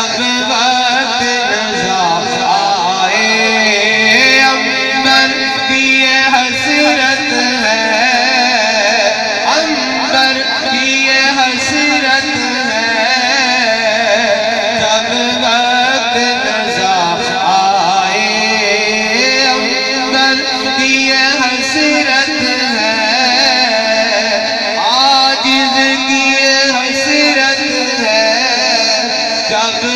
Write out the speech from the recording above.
جب وقت نظر آئے عنبر کی یہ حسرت ہے، عنبر کی یہ حسرت ہے، جب وقت نظر آئے عنبر کی یہ حسرت ہے، عاجز کی یہ حسرت ہے، جب